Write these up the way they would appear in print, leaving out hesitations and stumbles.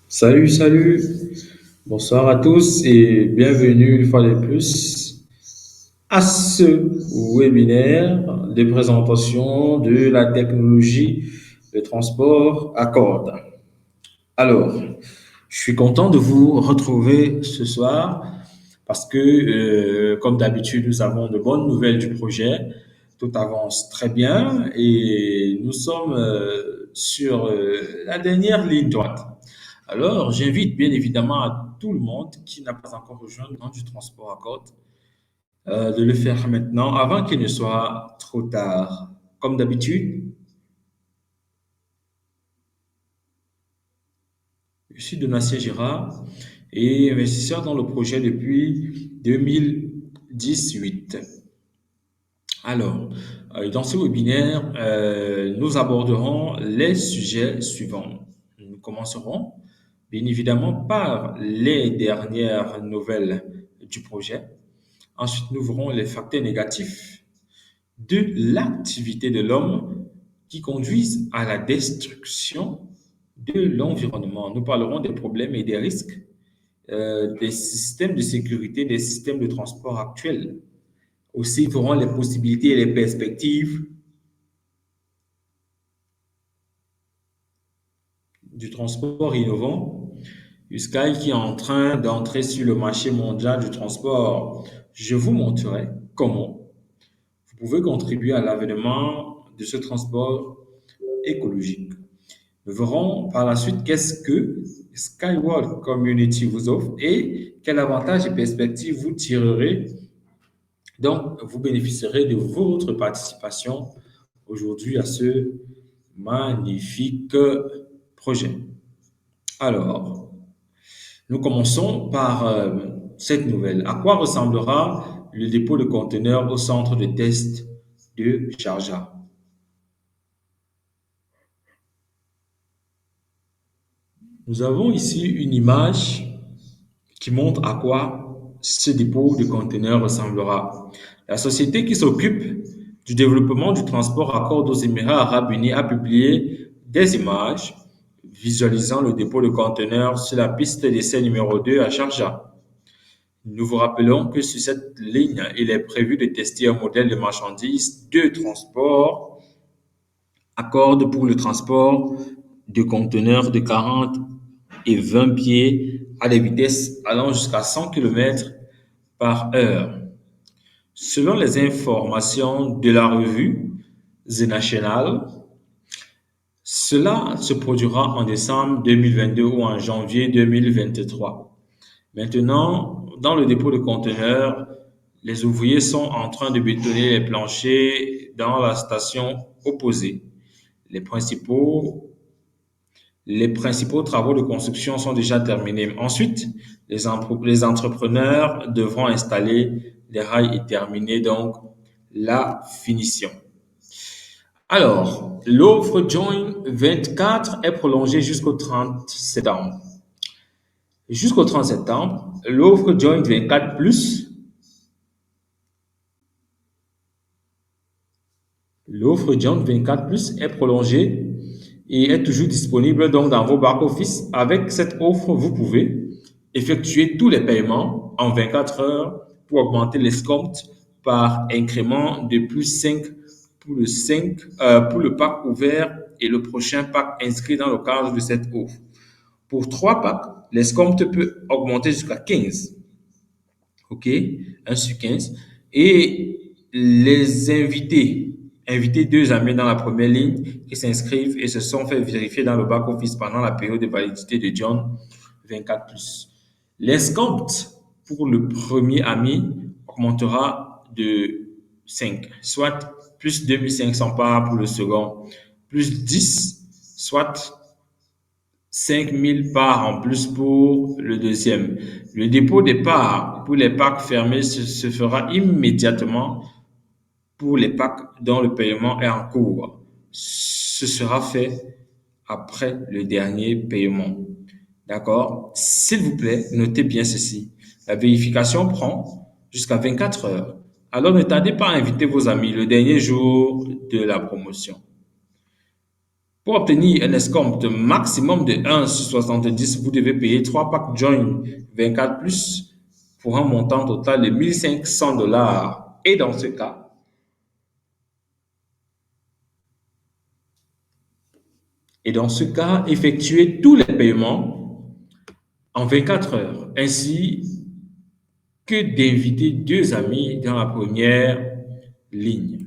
Salut, salut. Bonsoir à tous et bienvenue une fois de plus à ce webinaire de présentation de la technologie de transport à cordes. Alors, je suis content de vous retrouver ce soir parce que, comme d'habitude, nous avons de bonnes nouvelles du projet. Tout avance très bien et nous sommes sur la dernière ligne droite. Alors, j'invite bien évidemment à tout le monde qui n'a pas encore rejoint le monde du transport à cordes de le faire maintenant avant qu'il ne soit trop tard. Comme d'habitude, je suis Donatien Girard et investisseur dans le projet depuis 2018. Alors, dans ce webinaire, nous aborderons les sujets suivants. Nous commencerons bien évidemment par les dernières nouvelles du projet. Ensuite, nous verrons les facteurs négatifs de l'activité de l'homme qui conduisent à la destruction de l'environnement. Nous parlerons des problèmes et des risques des systèmes de sécurité, des systèmes de transport actuels. Aussi, nous verrons les possibilités et les perspectives du transport innovant, du Sky qui est en train d'entrer sur le marché mondial du transport. Je vous montrerai comment vous pouvez contribuer à l'avènement de ce transport écologique. Nous verrons par la suite qu'est-ce que Skyworld Community vous offre et quels avantages et perspectives vous tirerez. Donc, vous bénéficierez de votre participation aujourd'hui à ce magnifique projet. Alors, nous commençons par cette nouvelle. À quoi ressemblera le dépôt de conteneurs au centre de test de Sharjah? Nous avons ici une image qui montre à quoi ce dépôt de conteneurs ressemblera. La société qui s'occupe du développement du transport à cordes aux Émirats arabes unis a publié des images visualisant le dépôt de conteneurs sur la piste d'essai numéro 2 à Sharjah. Nous vous rappelons que sur cette ligne, il est prévu de tester un modèle de marchandises de transport à cordes pour le transport de conteneurs de 40 et 20 pieds à des vitesses allant jusqu'à 100 km par heure. Selon les informations de la revue The National, cela se produira en décembre 2022 ou en janvier 2023. Maintenant, dans le dépôt de conteneurs, les ouvriers sont en train de bétonner les planchers dans la station opposée. Les principaux Les principaux travaux de construction sont déjà terminés. Ensuite, les entrepreneurs devront installer les rails et terminer donc la finition. Alors, l'offre Join 24 est prolongée jusqu'au 30 septembre. Jusqu'au 30 septembre, l'offre Join 24 Plus, l'offre Join 24 Plus est prolongée et est toujours disponible donc dans vos back-office. Avec cette offre, vous pouvez effectuer tous les paiements en 24 heures pour augmenter l'escompte par incrément de plus 5 pour le pack ouvert et le prochain pack inscrit dans le cadre de cette offre. Pour 3 packs, l'escompte peut augmenter jusqu'à 15. OK? 1 sur 15. Et les inviter 2 amis dans la première ligne qui s'inscrivent et se sont fait vérifier dans le back-office pendant la période de validité de John 24+. L'escompte pour le premier ami augmentera de 5, soit plus 2500 parts pour le second, plus 10, soit 5000 parts en plus pour le deuxième. Le dépôt des parts pour les packs fermés se fera immédiatement pour les packs dont le paiement est en cours. Ce sera fait après le dernier paiement. D'accord? S'il vous plaît, notez bien ceci. La vérification prend jusqu'à 24 heures. Alors ne tardez pas à inviter vos amis le dernier jour de la promotion. Pour obtenir un escompte maximum de 1 sur 70, vous devez payer 3 packs Join 24 plus pour un montant total de 1500 dollars. Et dans ce cas, effectuez tous les paiements en 24 heures, ainsi que d'inviter 2 amis dans la première ligne.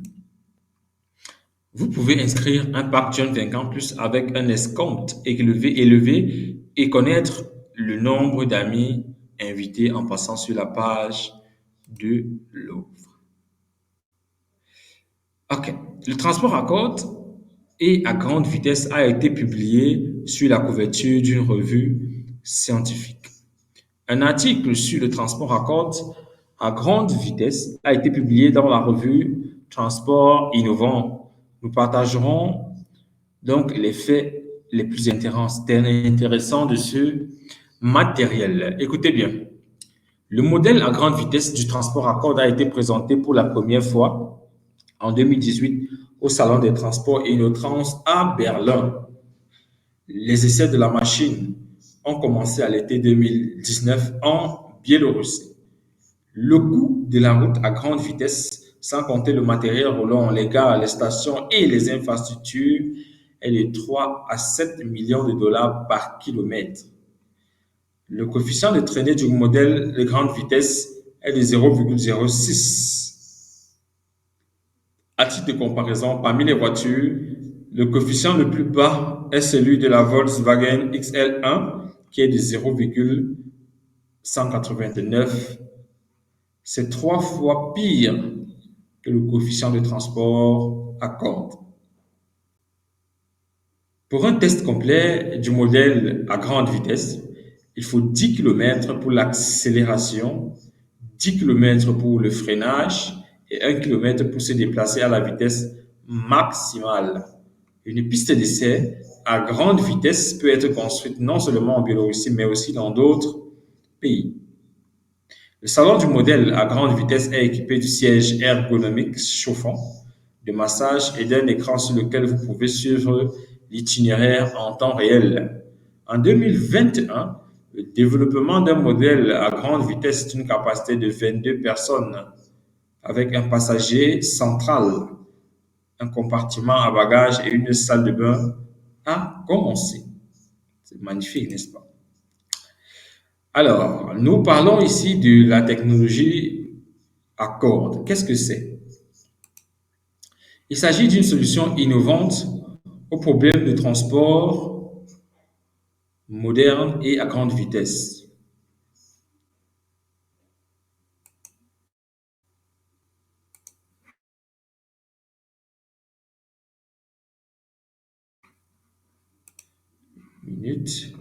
Vous pouvez inscrire un pack John 50 plus avec un escompte élevé et connaître le nombre d'amis invités en passant sur la page de l'offre. OK. Le transport à côte et à grande vitesse a été publié sur la couverture d'une revue scientifique. Un article sur le transport à côte à grande vitesse a été publié dans la revue Transport innovant. Nous partagerons donc les faits les plus intéressants de ce matériel. Écoutez bien, le modèle à grande vitesse du transport à cordes a été présenté pour la première fois en 2018 au Salon des transports Innotrans à Berlin. Les essais de la machine ont commencé à l'été 2019 en Biélorussie. Le coût de la route à grande vitesse, sans compter le matériel roulant, les gares, les stations et les infrastructures, est de 3 à 7 millions de dollars par kilomètre. Le coefficient de traînée du modèle de grande vitesse est de 0,06. À titre de comparaison, parmi les voitures, le coefficient le plus bas est celui de la Volkswagen XL1 qui est de 0,189. C'est 3 fois pire que le coefficient de transport à cordes. Pour un test complet du modèle à grande vitesse, il faut 10 km pour l'accélération, 10 km pour le freinage et 1 km pour se déplacer à la vitesse maximale. Une piste d'essai à grande vitesse peut être construite non seulement en Biélorussie, mais aussi dans d'autres pays. Le salon du modèle à grande vitesse est équipé du siège ergonomique chauffant, de massage et d'un écran sur lequel vous pouvez suivre l'itinéraire en temps réel. En 2021, le développement d'un modèle à grande vitesse d'une capacité de 22 personnes avec un passager central, un compartiment à bagages et une salle de bain a commencé. C'est magnifique, n'est-ce pas? Alors, nous parlons ici de la technologie à cordes. Qu'est-ce que c'est? Il s'agit d'une solution innovante aux problèmes de transport moderne et à grande vitesse. Minute.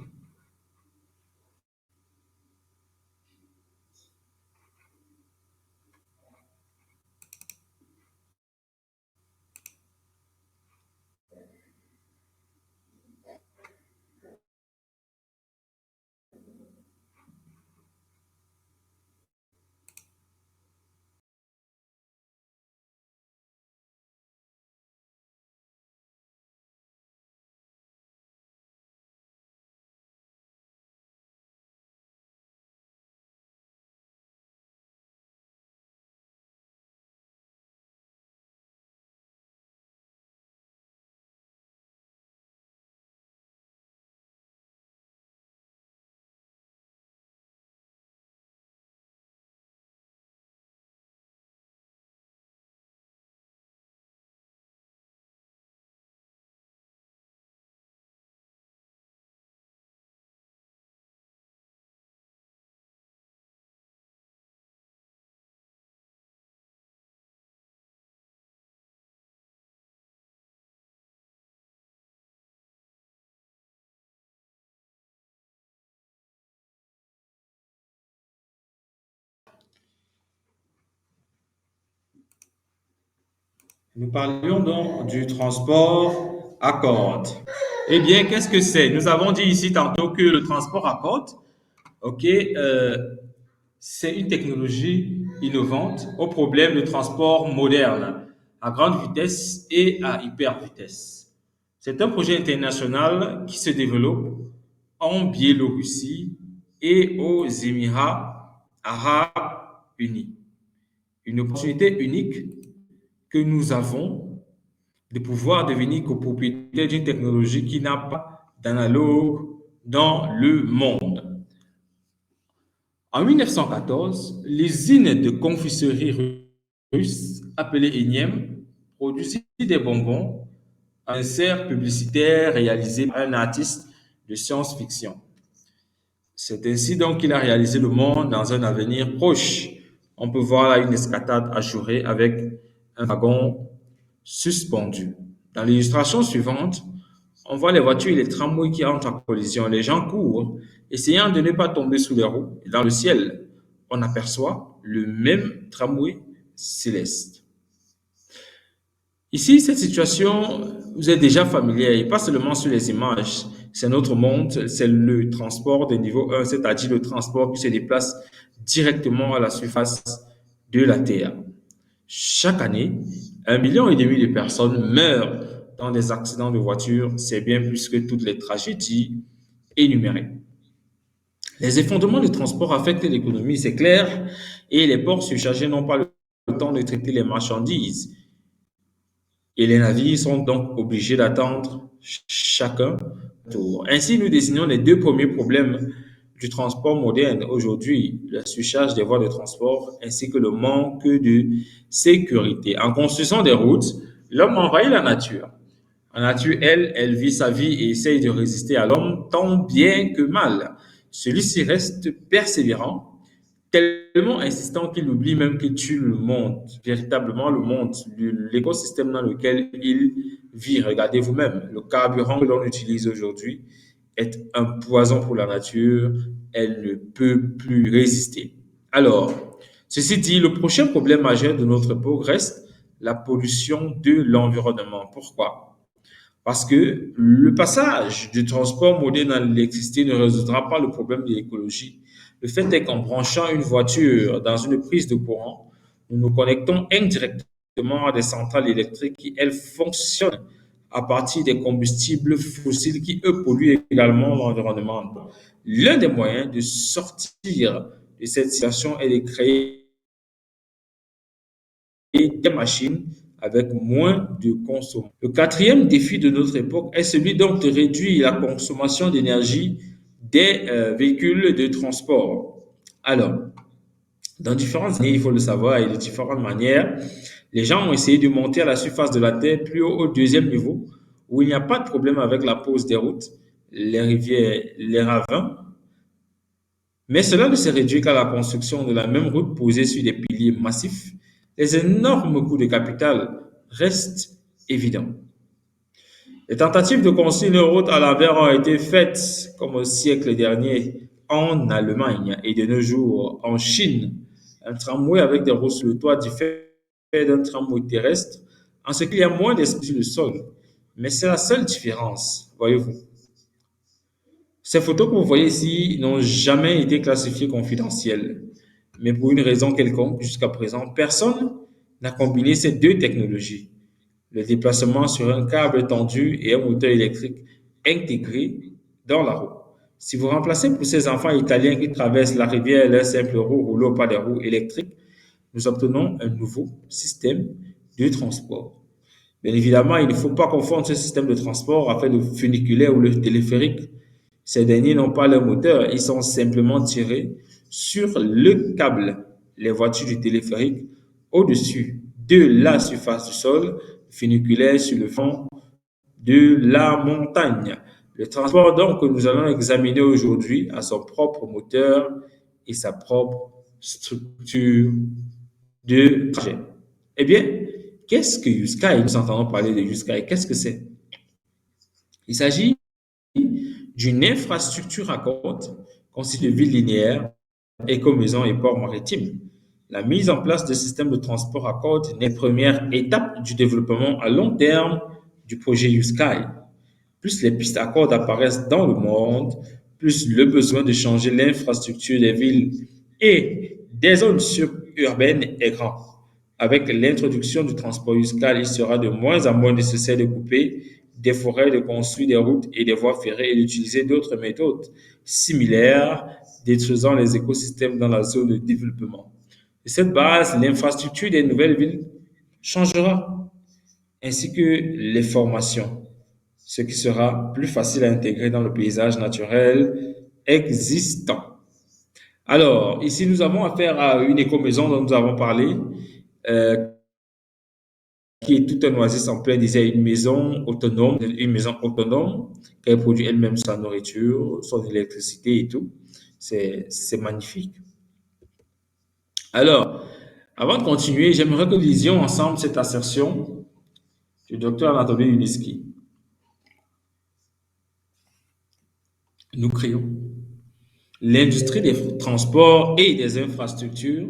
Nous parlions donc du transport à cordes. Eh bien, qu'est-ce que c'est? Nous avons dit ici tantôt que le transport à cordes, ok, c'est une technologie innovante au problème de transport moderne à grande vitesse et à hyper vitesse. C'est un projet international qui se développe en Biélorussie et aux Émirats arabes unis. Une opportunité unique que nous avons de pouvoir devenir copropriétaire d'une technologie qui n'a pas d'analogue dans le monde. En 1914, l'usine de confiserie russe appelée Enyem produisit des bonbons à un insert publicitaire réalisé par un artiste de science-fiction. C'est ainsi donc qu'il a réalisé le monde dans un avenir proche. On peut voir là une escatade assurée avec un wagon suspendu. Dans l'illustration suivante, on voit les voitures et les tramways qui entrent en collision. Les gens courent, essayant de ne pas tomber sous les roues. Et dans le ciel, on aperçoit le même tramway céleste. Ici, cette situation vous est déjà familière, et pas seulement sur les images. C'est notre monde, c'est le transport de niveau 1, c'est-à-dire le transport qui se déplace directement à la surface de la Terre. Chaque année, 1,5 million de personnes meurent dans des accidents de voiture. C'est bien plus que toutes les tragédies énumérées. Les effondrements de transport affectent l'économie, c'est clair, et les ports surchargés n'ont pas le temps de traiter les marchandises. Et les navires sont donc obligés d'attendre chacun tour. Ainsi, nous désignons les deux premiers problèmes du transport moderne aujourd'hui, la surcharge des voies de transport ainsi que le manque de sécurité. En construisant des routes, l'homme envahit la nature. La nature, elle, elle vit sa vie et essaye de résister à l'homme tant bien que mal. Celui-ci reste persévérant, tellement insistant qu'il oublie même qu'il tue le monde, véritablement le monde, l'écosystème dans lequel il vit. Regardez vous-même, le carburant que l'on utilise aujourd'hui est un poison pour la nature, elle ne peut plus résister. Alors, ceci dit, le prochain problème majeur de notre époque reste la pollution de l'environnement. Pourquoi? Parce que le passage du transport moderne à l'électricité ne résoudra pas le problème de l'écologie. Le fait est qu'en branchant une voiture dans une prise de courant, nous nous connectons indirectement à des centrales électriques qui, elles, fonctionnent à partir des combustibles fossiles qui, eux, polluent également l'environnement. L'un des moyens de sortir de cette situation est de créer des machines avec moins de consommation. Le quatrième défi de notre époque est celui donc de réduire la consommation d'énergie des véhicules de transport. Alors, dans différentes années, il faut le savoir, et de différentes manières, les gens ont essayé de monter à la surface de la Terre plus haut au deuxième niveau, où il n'y a pas de problème avec la pose des routes, les rivières, les ravins, mais cela ne s'est réduit qu'à la construction de la même route posée sur des piliers massifs. Les énormes coûts de capital restent évidents. Les tentatives de construire une route à l'envers ont été faites, comme au siècle dernier, en Allemagne et de nos jours en Chine. Un tramway avec des roues sur le toit diffère d'un tramway terrestre en ce qu'il y a moins d'espace sur le sol. Mais c'est la seule différence, voyez-vous. Ces photos que vous voyez ici n'ont jamais été classifiées confidentielles, mais pour une raison quelconque, jusqu'à présent, personne n'a combiné ces deux technologies, le déplacement sur un câble tendu et un moteur électrique intégré dans la roue. Si vous remplacez pour ces enfants italiens qui traversent la rivière leur simple roue roulée par des roues électriques, nous obtenons un nouveau système de transport. Bien évidemment, il ne faut pas confondre ce système de transport avec le funiculaire ou le téléphérique. Ces derniers n'ont pas leur moteur, ils sont simplement tirés sur le câble. Les voitures du téléphérique au-dessus de la surface du sol, funiculaire sur le fond de la montagne. Le transport donc que nous allons examiner aujourd'hui a son propre moteur et sa propre structure de trajet. Eh bien, qu'est-ce que USKY? Nous entendons parler de USKY. Qu'est-ce que c'est? Il s'agit d'une infrastructure à côte constituée de villes linéaires, écomaisons et ports maritimes. La mise en place de systèmes de transport à cordes n'est première étape du développement à long terme du projet USky. Plus les pistes à cordes apparaissent dans le monde, plus le besoin de changer l'infrastructure des villes et des zones suburbaines est grand. Avec l'introduction du transport uscal, il sera de moins en moins nécessaire de couper des forêts, de construire des routes et des voies ferrées et d'utiliser d'autres méthodes similaires, détruisant les écosystèmes dans la zone de développement. De cette base, l'infrastructure des nouvelles villes changera, ainsi que les formations, ce qui sera plus facile à intégrer dans le paysage naturel existant. Alors, ici, nous avons affaire à une écomaison dont nous avons parlé, euh, qui est tout un oasis en plein désert, une maison autonome, qui produit elle-même sa nourriture, son électricité et tout. C'est magnifique. Alors, avant de continuer, j'aimerais que nous lisions ensemble cette assertion du docteur Anatoly Yuniski. Nous créons l'industrie des transports et des infrastructures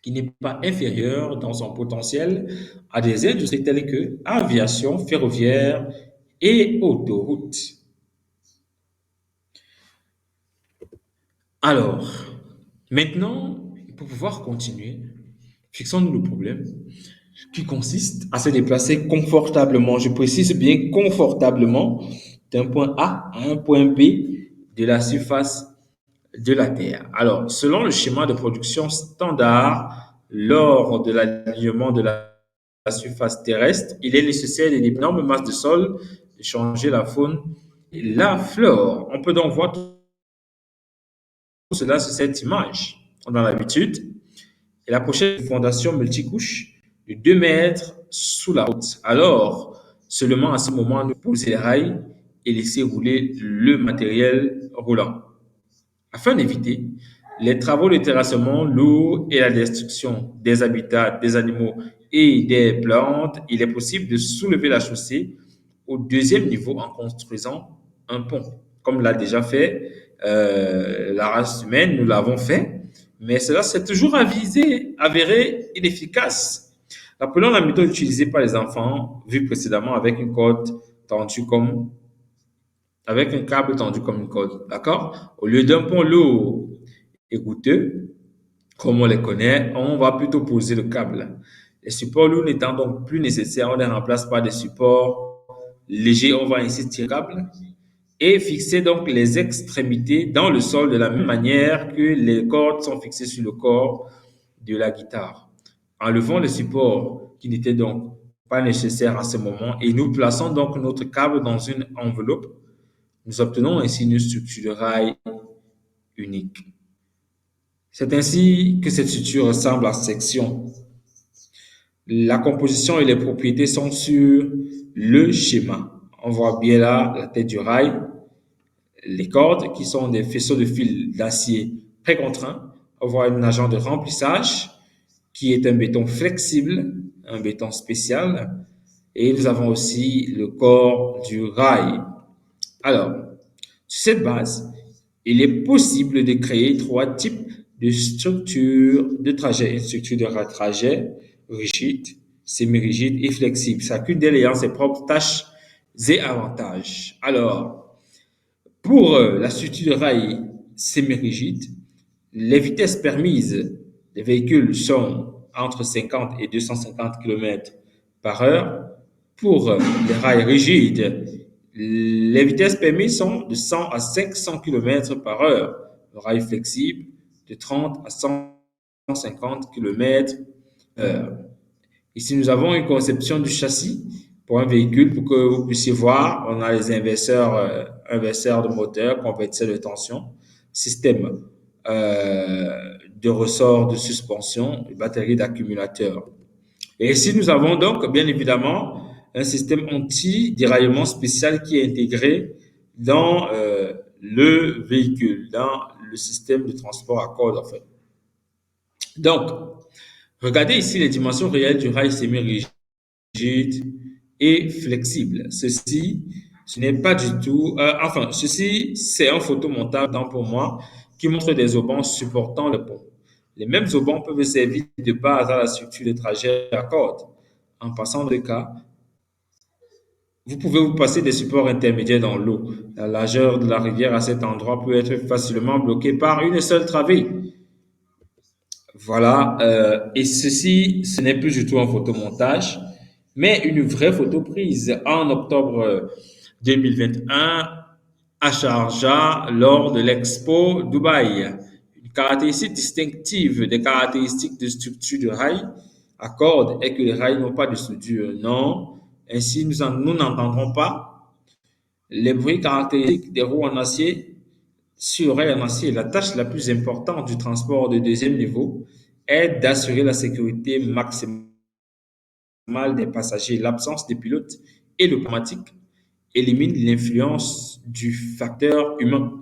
qui n'est pas inférieure dans son potentiel à des industries telles que aviation ferroviaire et autoroutes. Alors, maintenant, pour pouvoir continuer, fixons-nous le problème qui consiste à se déplacer confortablement, je précise bien confortablement, d'un point A à un point B de la surface de la Terre. Alors, selon le schéma de production standard, lors de l'alignement de la surface terrestre, il est nécessaire d'énormes masses de sol, de changer la faune et la flore. On peut donc voir tout cela sur cette image. On a l'habitude. Et la prochaine fondation multicouche de 2 mètres sous la route. Alors, seulement à ce moment, nous poser les rails et laisser rouler le matériel roulant. Afin d'éviter les travaux de terrassement lourds et la destruction des habitats des animaux et des plantes, il est possible de soulever la chaussée au deuxième niveau en construisant un pont. Comme l'a déjà fait la race humaine, nous l'avons fait, mais cela s'est toujours avéré inefficace. Rappelons la méthode utilisée par les enfants, vue précédemment avec une corde tendue comme avec un câble tendu comme une corde, d'accord? Au lieu d'un pont lourd et coûteux, comme on les connaît, on va plutôt poser le câble. Les supports lourds n'étant donc plus nécessaires, on les remplace par des supports légers. On va ainsi tirer le câble et fixer donc les extrémités dans le sol de la même manière que les cordes sont fixées sur le corps de la guitare. Enlevons les supports qui n'étaient donc pas nécessaires à ce moment et nous plaçons donc notre câble dans une enveloppe. Nous obtenons ainsi une structure de rail unique. C'est ainsi que cette structure ressemble à section. La composition et les propriétés sont sur le schéma. On voit bien là la tête du rail, les cordes qui sont des faisceaux de fil d'acier précontraints. On voit un agent de remplissage qui est un béton flexible, un béton spécial. Et nous avons aussi le corps du rail. Alors, sur cette base, il est possible de créer trois types de structures de trajet. Une structure de trajet rigide, semi-rigide et flexible. Chacune d'elles ayant ses propres tâches et avantages. Alors, pour la structure de rail semi-rigide, les vitesses permises des véhicules sont entre 50 et 250 km par heure. Pour les rails rigides, les vitesses permises sont de 100 à 500 km par heure. Le rail flexible, de 30 à 150 km heure. Ici, nous avons une conception du châssis pour un véhicule pour que vous puissiez voir. On a les inverseurs de moteur, convertisseurs de tension, système de ressort de suspension, batterie d'accumulateur. Et ici, nous avons donc, bien évidemment, un système anti-déraillement spécial qui est intégré dans le véhicule, dans le système de transport à cordes, en fait. Donc, regardez ici les dimensions réelles du rail semi-rigide et flexible. Ce n'est pas du tout, ceci, c'est un photomontage pour moi qui montre des haubans supportant le pont. Les mêmes haubans peuvent servir de base à la structure de trajet à cordes. En passant dans le cas, vous pouvez vous passer des supports intermédiaires dans l'eau. La largeur de la rivière à cet endroit peut être facilement bloquée par une seule travée. Voilà, et ceci, ce n'est plus du tout un photomontage, mais une vraie photo prise en octobre 2021 à Sharjah lors de l'Expo Dubaï. Une caractéristique distinctive des caractéristiques de structure de rail à cordes est que les rails n'ont pas de soudure. Non, ainsi nous n'entendrons pas les bruits caractéristiques des roues en acier sur rail en acier. La tâche la plus importante du transport de deuxième niveau est d'assurer la sécurité maximale des passagers. L'absence de pilote et l'automatique élimine l'influence du facteur humain.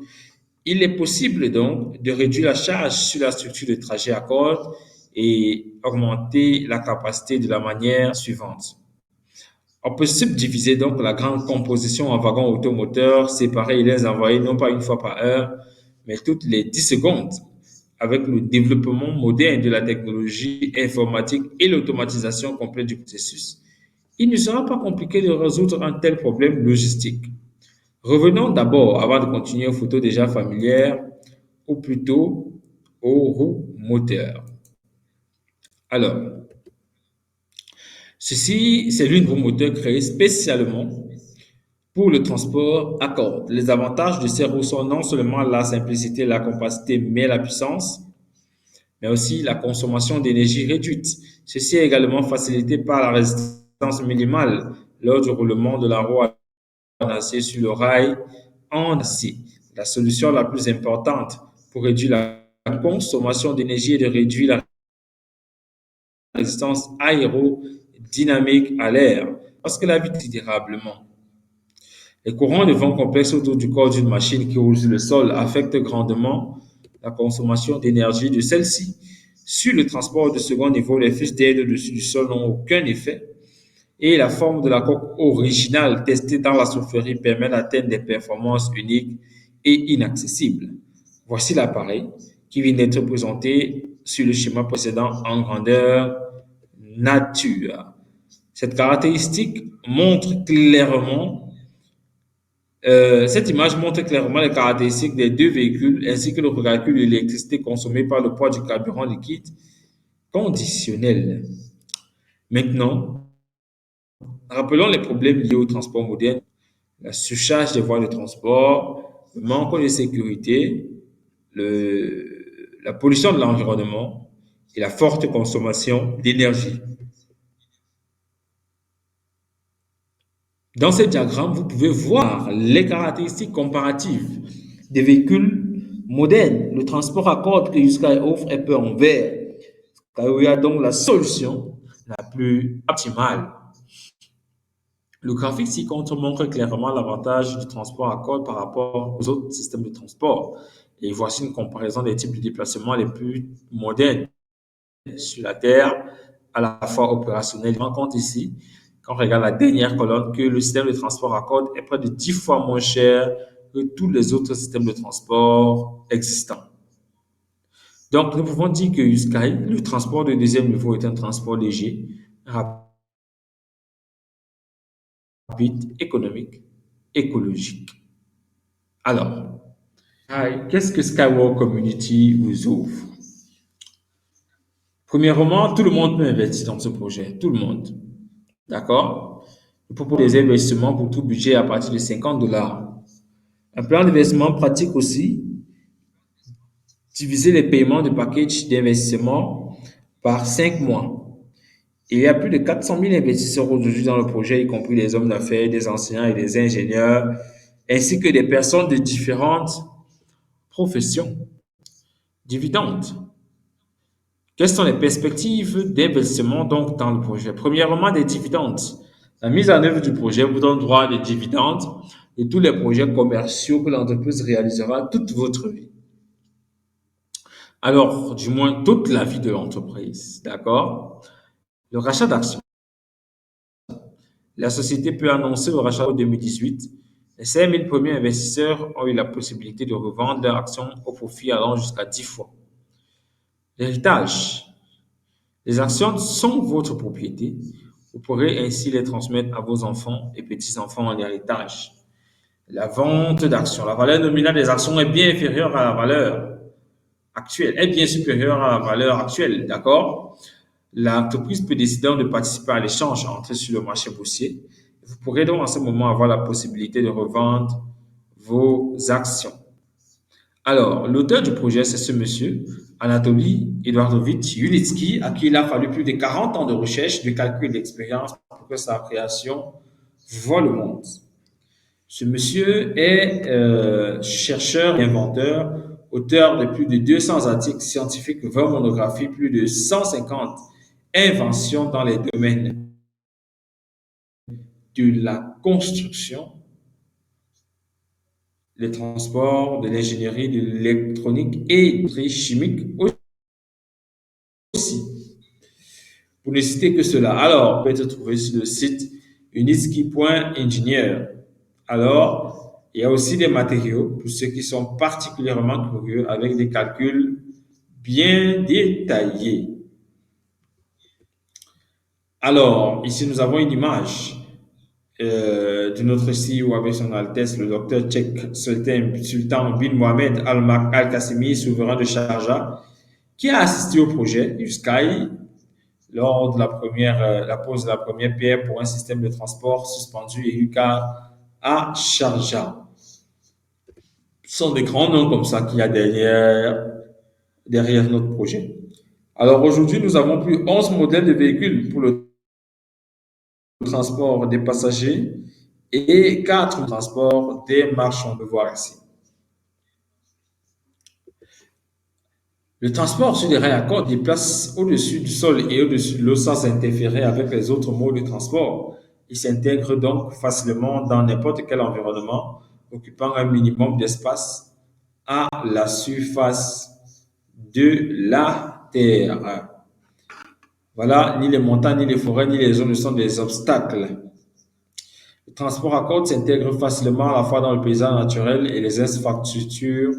Il est possible donc de réduire la charge sur la structure de trajet à cordes et augmenter la capacité de la manière suivante. On peut subdiviser donc la grande composition en wagons automoteurs séparés et les envoyer non pas une fois par heure, mais toutes les 10 secondes. Avec le développement moderne de la technologie informatique et l'automatisation complète du processus, il ne sera pas compliqué de résoudre un tel problème logistique. Revenons d'abord, avant de continuer aux photos déjà familières, ou plutôt aux roues moteurs. Alors, ceci, c'est l'une roue moteur créée spécialement pour le transport à cordes. Les avantages de ces roues sont non seulement la simplicité, la compacité, mais la puissance, mais aussi la consommation d'énergie réduite. Ceci est également facilité par la résistance minimale lors du roulement de la roue en acier sur le rail en acier. La solution la plus importante pour réduire la consommation d'énergie est de réduire la résistance aérodynamique à l'air, parce que la vie considérablement. Les courants de vent complexes autour du corps d'une machine qui roule sur le sol affectent grandement la consommation d'énergie de celle-ci. Sur le transport de second niveau, les fils d'air au-dessus du sol n'ont aucun effet et la forme de la coque originale testée dans la soufflerie permet d'atteindre des performances uniques et inaccessibles. Voici l'appareil qui vient d'être présenté sur le schéma précédent en grandeur nature. Cette caractéristique montre clairement Cette image montre clairement les caractéristiques des deux véhicules ainsi que le calcul de l'électricité consommée par le poids du carburant liquide conditionnel. Maintenant, rappelons les problèmes liés au transport moderne, la surcharge des voies de transport, le manque de sécurité, la pollution de l'environnement et la forte consommation d'énergie. Dans ce diagramme, vous pouvez voir les caractéristiques comparatives des véhicules modernes. Le transport à cordes que Sky offre est peu en vert. Sky a donc la solution la plus optimale. Le graphique ci-contre montre clairement l'avantage du transport à cordes par rapport aux autres systèmes de transport. Et voici une comparaison des types de déplacements les plus modernes sur la Terre, à la fois opérationnels. On rend compte ici, quand on regarde la dernière colonne, que le système de transport à cordes est près de 10 fois moins cher que tous les autres systèmes de transport existants. Donc, nous pouvons dire que Sky, le transport de deuxième niveau, est un transport léger, rapide, économique, écologique. Alors, qu'est-ce que Skywalk Community vous ouvre? Premièrement, tout le monde peut investir dans ce projet, tout le monde. D'accord? Je propose des investissements pour tout budget à partir de $50. Un plan d'investissement pratique aussi, diviser les paiements de package d'investissement par 5 mois. Il y a plus de 400 000 investisseurs aujourd'hui dans le projet, y compris des hommes d'affaires, des enseignants et des ingénieurs, ainsi que des personnes de différentes professions. Dividendes. Quelles sont les perspectives d'investissement donc dans le projet? Premièrement, des dividendes. La mise en œuvre du projet vous donne droit à des dividendes de tous les projets commerciaux que l'entreprise réalisera toute votre vie. Alors, du moins toute la vie de l'entreprise, d'accord? Le rachat d'actions. La société peut annoncer le rachat en 2018. Les 5 000 premiers investisseurs ont eu la possibilité de revendre leurs actions au profit allant jusqu'à 10 fois. L'héritage. Les actions sont votre propriété. Vous pourrez ainsi les transmettre à vos enfants et petits-enfants en héritage. La vente d'actions. La valeur nominale des actions est bien inférieure à la valeur actuelle, est bien supérieure à la valeur actuelle, d'accord? L'entreprise peut décider de participer à l'échange, entrer sur le marché boursier. Vous pourrez donc en ce moment avoir la possibilité de revendre vos actions. Alors, l'auteur du projet, c'est ce monsieur, Anatoly Eduardovitch Yulitsky, à qui il a fallu plus de 40 ans de recherche, de calcul et d'expérience pour que sa création voie le monde. Ce monsieur est chercheur et inventeur, auteur de plus de 200 articles scientifiques, 20 monographies, plus de 150 inventions dans les domaines de la construction, les transports, de l'ingénierie, de l'électronique et de l'industrie chimique aussi, pour ne citer que cela. Alors, vous pouvez être trouvé sur le site unitsky.engineer. Alors, il y a aussi des matériaux pour ceux qui sont particulièrement curieux avec des calculs bien détaillés. Alors, ici, nous avons une image de notre CEO avec son Altesse, le docteur Tchèque Sultan bin Mohamed Al-Qassimi, souverain de Sharjah, qui a assisté au projet du Sky lors de la pose de la première pierre pour un système de transport suspendu et UCAR à Sharjah. Ce sont des grands noms comme ça qu'il y a derrière notre projet. Alors aujourd'hui, nous avons plus 11 modèles de véhicules pour le transport des passagers et 4 pour le transport des marchands. De voir ici. Le transport sur des rails à cordes déplace au-dessus du sol et au-dessus de l'eau sans interférer avec les autres modes de transport. Il s'intègre donc facilement dans n'importe quel environnement, occupant un minimum d'espace à la surface de la Terre. Voilà, ni les montagnes, ni les forêts, ni les zones ne sont des obstacles. Le transport à cordes s'intègre facilement à la fois dans le paysage naturel et les infrastructures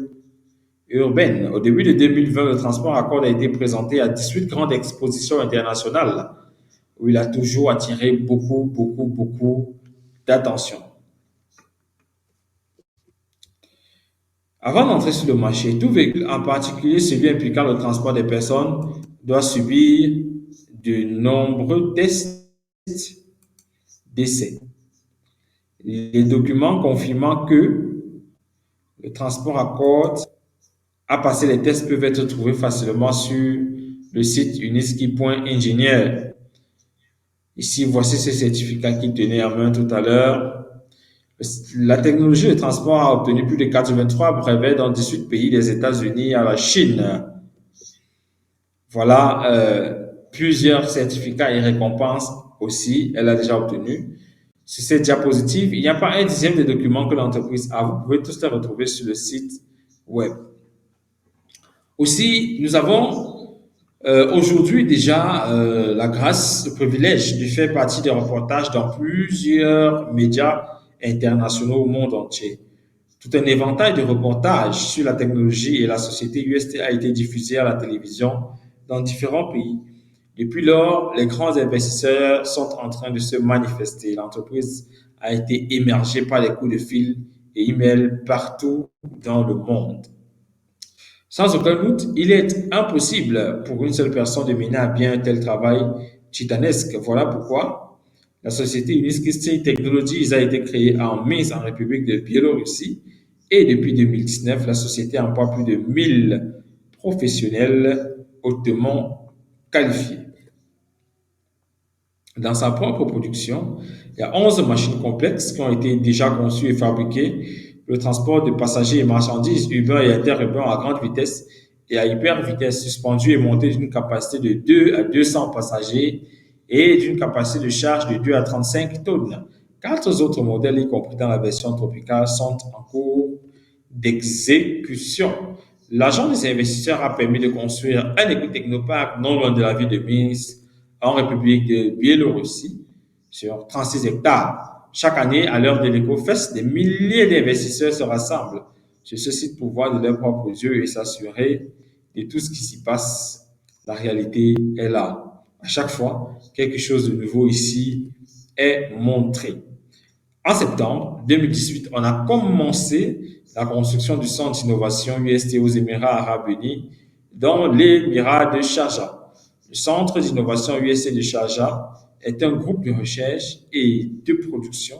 urbaine. Au début de 2020, le transport à cordes a été présenté à 18 grandes expositions internationales où il a toujours attiré beaucoup d'attention. Avant d'entrer sur le marché, tout véhicule, en particulier celui impliquant le transport des personnes, doit subir de nombreux tests d'essai. Les documents confirmant que le transport à cordes a passé les tests peuvent être trouvés facilement sur le site uniski.engineer. Ici, voici ce certificat qu'il tenait en main tout à l'heure. La technologie de transport a obtenu plus de 83 brevets dans 18 pays des États-Unis à la Chine. Voilà plusieurs certificats et récompenses aussi, elle a déjà obtenu. Sur cette diapositive, il n'y a pas un dixième des documents que l'entreprise a. Vous pouvez tous les retrouver sur le site web. Aussi, nous avons aujourd'hui déjà la grâce, le privilège de faire partie des reportages dans plusieurs médias internationaux au monde entier. Tout un éventail de reportages sur la technologie et la société UST a été diffusé à la télévision dans différents pays. Depuis lors, les grands investisseurs sont en train de se manifester. L'entreprise a été émergée par les coups de fil et emails partout dans le monde. Sans aucun doute, il est impossible pour une seule personne de mener à bien un tel travail titanesque. Voilà pourquoi la société Uniskisty Technologies a été créée en Minsk, en République de Biélorussie, et depuis 2019, la société emploie plus de 1000 professionnels hautement qualifiés. Dans sa propre production, il y a 11 machines complexes qui ont été déjà conçues et fabriquées pour le transport de passagers et marchandises urbains et interurbains à grande vitesse et à hyper vitesse, suspendues et montées d'une capacité de 2 à 200 passagers et d'une capacité de charge de 2 à 35 tonnes. 4 autres modèles, y compris dans la version tropicale, sont en cours d'exécution. L'argent des investisseurs a permis de construire un éco-technoparc non loin de la ville de Minsk, en République de Biélorussie, sur 36 hectares. Chaque année, à l'heure de l'EcoFest, des milliers d'investisseurs se rassemblent sur ce site pour voir de leurs propres yeux et s'assurer de tout ce qui s'y passe La réalité est là. À chaque fois, quelque chose de nouveau ici est montré. En septembre 2018, on a commencé la construction du centre d'innovation UST aux Émirats arabes unis dans l'Émirat de Sharjah. Le centre d'innovation UST de Sharjah est un groupe de recherche et de production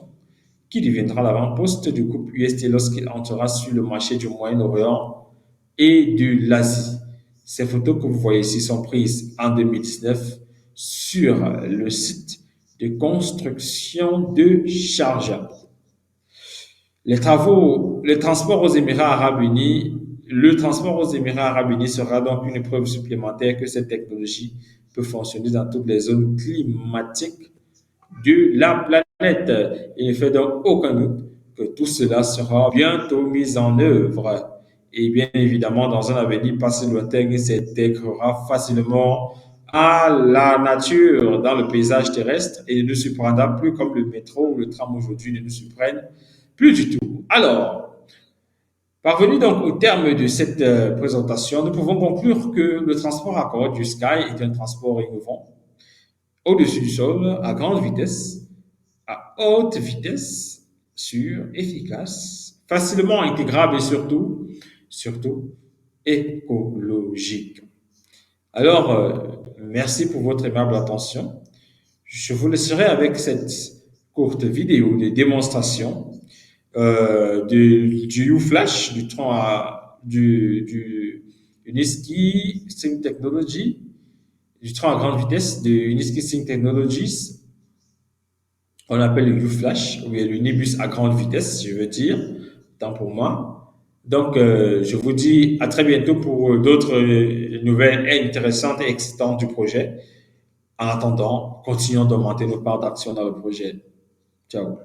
qui deviendra l'avant-poste du groupe UST lorsqu'il entrera sur le marché du Moyen-Orient et de l'Asie. Ces photos que vous voyez ici sont prises en 2019 sur le site de construction de Sharjah. Le transport aux Émirats arabes unis, le transport aux Émirats arabes unis sera donc une preuve supplémentaire que cette technologie peut fonctionner dans toutes les zones climatiques de la planète. Il ne fait donc aucun doute que tout cela sera bientôt mis en œuvre. Et bien évidemment, dans un avenir pas si lointain, il s'intégrera facilement à la nature dans le paysage terrestre et ne nous surprendra plus comme le métro ou le tram aujourd'hui ne nous surprennent plus du tout. Alors, parvenu donc au terme de cette présentation, nous pouvons conclure que le transport à bord du Sky est un transport innovant au-dessus du sol, à grande vitesse, à haute vitesse, sûr, efficace, facilement intégrable et surtout écologique. Alors, merci pour votre aimable attention. Je vous laisserai avec cette courte vidéo de démonstration du U-Flash, du tronc du Uniski Sync Technology, du train à grande vitesse de Uniski Sync Technologies. On appelle le U-Flash, ou bien le Nibus à grande vitesse, je veux dire, tant pour moi. Donc, je vous dis à très bientôt pour d'autres nouvelles intéressantes et excitantes du projet. En attendant, continuons d'augmenter nos parts d'action dans le projet. Ciao.